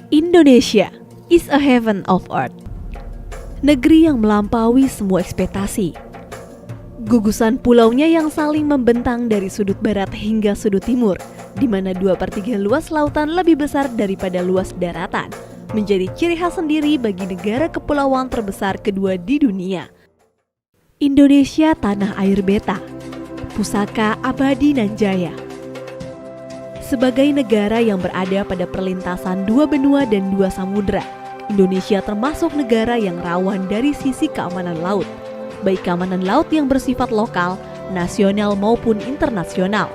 Indonesia is a heaven of earth. Negeri yang melampaui semua ekspektasi. Gugusan pulaunya yang saling membentang dari sudut barat hingga sudut timur, di mana 2/3 luas lautan lebih besar daripada luas daratan, menjadi ciri khas sendiri bagi negara kepulauan terbesar kedua di dunia. Indonesia tanah air beta, pusaka abadi nan jaya. Sebagai negara yang berada pada perlintasan dua benua dan dua samudera, Indonesia termasuk negara yang rawan dari sisi keamanan laut, baik keamanan laut yang bersifat lokal, nasional maupun internasional.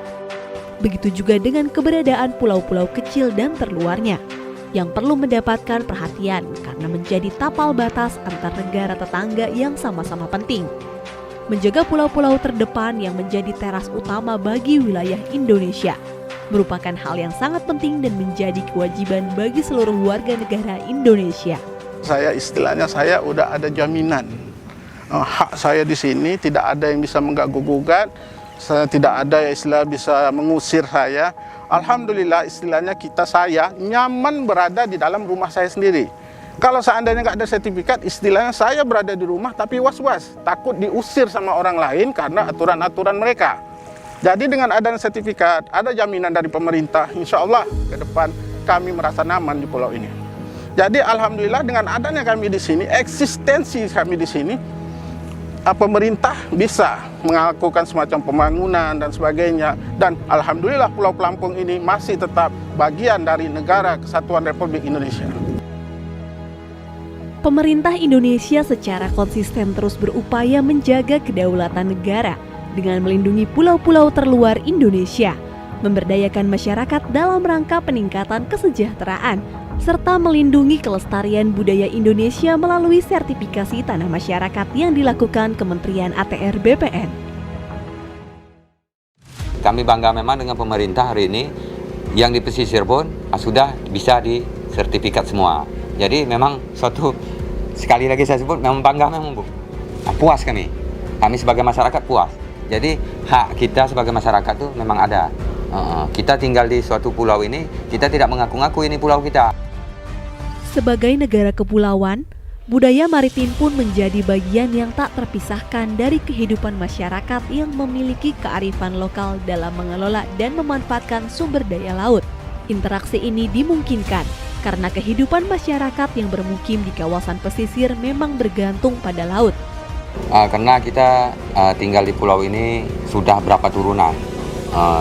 Begitu juga dengan keberadaan pulau-pulau kecil dan terluarnya, yang perlu mendapatkan perhatian karena menjadi tapal batas antar negara tetangga yang sama-sama penting. Menjaga pulau-pulau terdepan yang menjadi teras utama bagi wilayah Indonesia merupakan hal yang sangat penting dan menjadi kewajiban bagi seluruh warga negara Indonesia. Istilahnya saya udah ada jaminan hak saya di sini, tidak ada yang bisa mengganggu-gugat, tidak ada yang istilah bisa mengusir saya. Alhamdulillah istilahnya saya nyaman berada di dalam rumah saya sendiri. Kalau seandainya nggak ada sertifikat, istilahnya saya berada di rumah tapi was-was, takut diusir sama orang lain karena aturan-aturan mereka. Jadi dengan adanya sertifikat, ada jaminan dari pemerintah, insya Allah ke depan kami merasa nyaman di pulau ini. Jadi alhamdulillah dengan adanya kami di sini, eksistensi kami di sini, pemerintah bisa melakukan semacam pembangunan dan sebagainya. Dan alhamdulillah Pulau Pelampung ini masih tetap bagian dari negara Kesatuan Republik Indonesia. Pemerintah Indonesia secara konsisten terus berupaya menjaga kedaulatan negara dengan melindungi pulau-pulau terluar Indonesia, memberdayakan masyarakat dalam rangka peningkatan kesejahteraan, serta melindungi kelestarian budaya Indonesia melalui sertifikasi tanah masyarakat yang dilakukan Kementerian ATR BPN. Kami bangga memang dengan pemerintah hari ini, yang di pesisir pun sudah bisa disertifikat semua. Jadi memang sekali lagi saya sebut, memang bangga memang Bu. Puas kami sebagai masyarakat puas. Jadi hak kita sebagai masyarakat tuh memang ada. Kita tinggal di suatu pulau ini, kita tidak mengaku-ngaku ini pulau kita. Sebagai negara kepulauan, budaya maritim pun menjadi bagian yang tak terpisahkan dari kehidupan masyarakat yang memiliki kearifan lokal dalam mengelola dan memanfaatkan sumber daya laut. Interaksi ini dimungkinkan karena kehidupan masyarakat yang bermukim di kawasan pesisir memang bergantung pada laut. Karena kita tinggal di pulau ini sudah berapa turunan,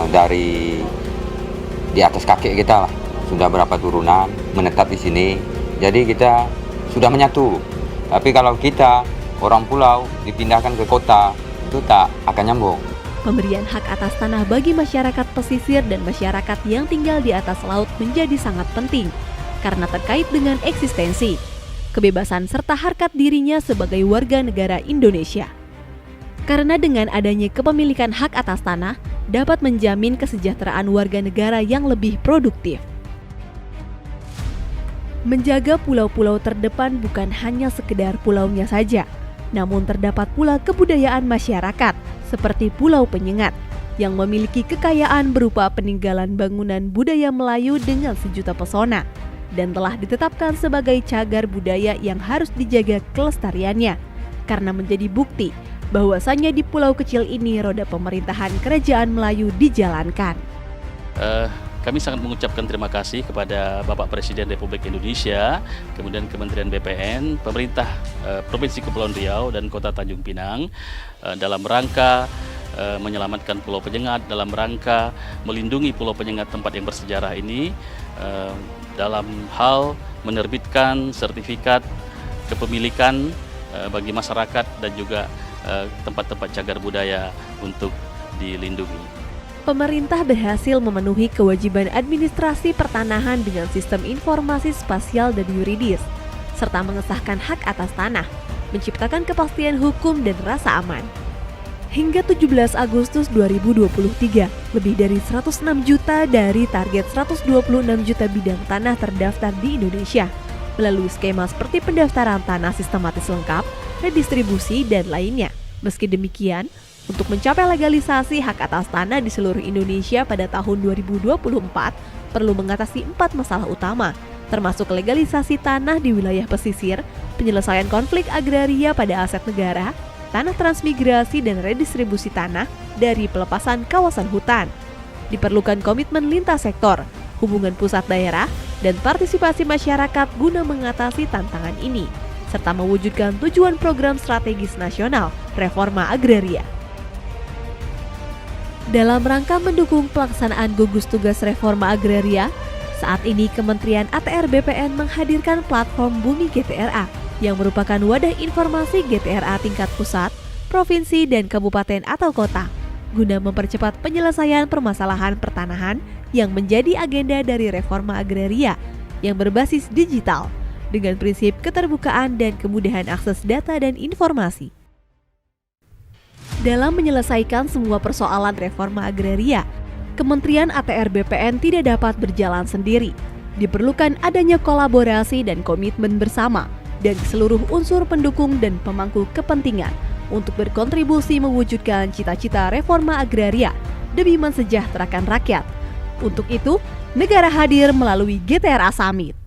dari di atas kakek kita lah, sudah berapa turunan menetap di sini. Jadi kita sudah menyatu. Tapi kalau kita orang pulau dipindahkan ke kota, itu tak akan nyambung. Pemberian hak atas tanah bagi masyarakat pesisir dan masyarakat yang tinggal di atas laut menjadi sangat penting karena terkait dengan eksistensi, kebebasan serta harkat dirinya sebagai warga negara Indonesia. Karena dengan adanya kepemilikan hak atas tanah dapat menjamin kesejahteraan warga negara yang lebih produktif. Menjaga pulau-pulau terdepan bukan hanya sekedar pulaunya saja, namun terdapat pula kebudayaan masyarakat seperti Pulau Penyengat yang memiliki kekayaan berupa peninggalan bangunan budaya Melayu dengan sejuta pesona dan telah ditetapkan sebagai cagar budaya yang harus dijaga kelestariannya karena menjadi bukti bahwasannya di pulau kecil ini roda pemerintahan kerajaan Melayu dijalankan. Kami sangat mengucapkan terima kasih kepada Bapak Presiden Republik Indonesia, kemudian Kementerian BPN, pemerintah Provinsi Kepulauan Riau dan Kota Tanjung Pinang dalam rangka menyelamatkan Pulau Penyengat, dalam rangka melindungi Pulau Penyengat tempat yang bersejarah ini, dalam hal menerbitkan sertifikat kepemilikan bagi masyarakat dan juga tempat-tempat cagar budaya untuk dilindungi. Pemerintah berhasil memenuhi kewajiban administrasi pertanahan dengan sistem informasi spasial dan yuridis, serta mengesahkan hak atas tanah, menciptakan kepastian hukum dan rasa aman. Hingga 17 Agustus 2023, lebih dari 106 juta dari target 126 juta bidang tanah terdaftar di Indonesia, melalui skema seperti pendaftaran tanah sistematis lengkap, redistribusi, dan lainnya. Meski demikian, untuk mencapai legalisasi hak atas tanah di seluruh Indonesia pada tahun 2024, perlu mengatasi 4 masalah utama, termasuk legalisasi tanah di wilayah pesisir, penyelesaian konflik agraria pada aset negara, tanah transmigrasi dan redistribusi tanah dari pelepasan kawasan hutan. Diperlukan komitmen lintas sektor, hubungan pusat daerah, dan partisipasi masyarakat guna mengatasi tantangan ini, serta mewujudkan tujuan program strategis nasional reforma agraria. Dalam rangka mendukung pelaksanaan gugus tugas reforma agraria, saat ini Kementerian ATR BPN menghadirkan platform Bumi GTRA yang merupakan wadah informasi GTRA tingkat pusat, provinsi, dan kabupaten atau kota, guna mempercepat penyelesaian permasalahan pertanahan yang menjadi agenda dari reforma agraria yang berbasis digital, dengan prinsip keterbukaan dan kemudahan akses data dan informasi. Dalam menyelesaikan semua persoalan reforma agraria, Kementerian ATR BPN tidak dapat berjalan sendiri. Diperlukan adanya kolaborasi dan komitmen bersama dari seluruh unsur pendukung dan pemangku kepentingan untuk berkontribusi mewujudkan cita-cita reforma agraria demi mensejahterakan rakyat. Untuk itu, negara hadir melalui GTRA Summit.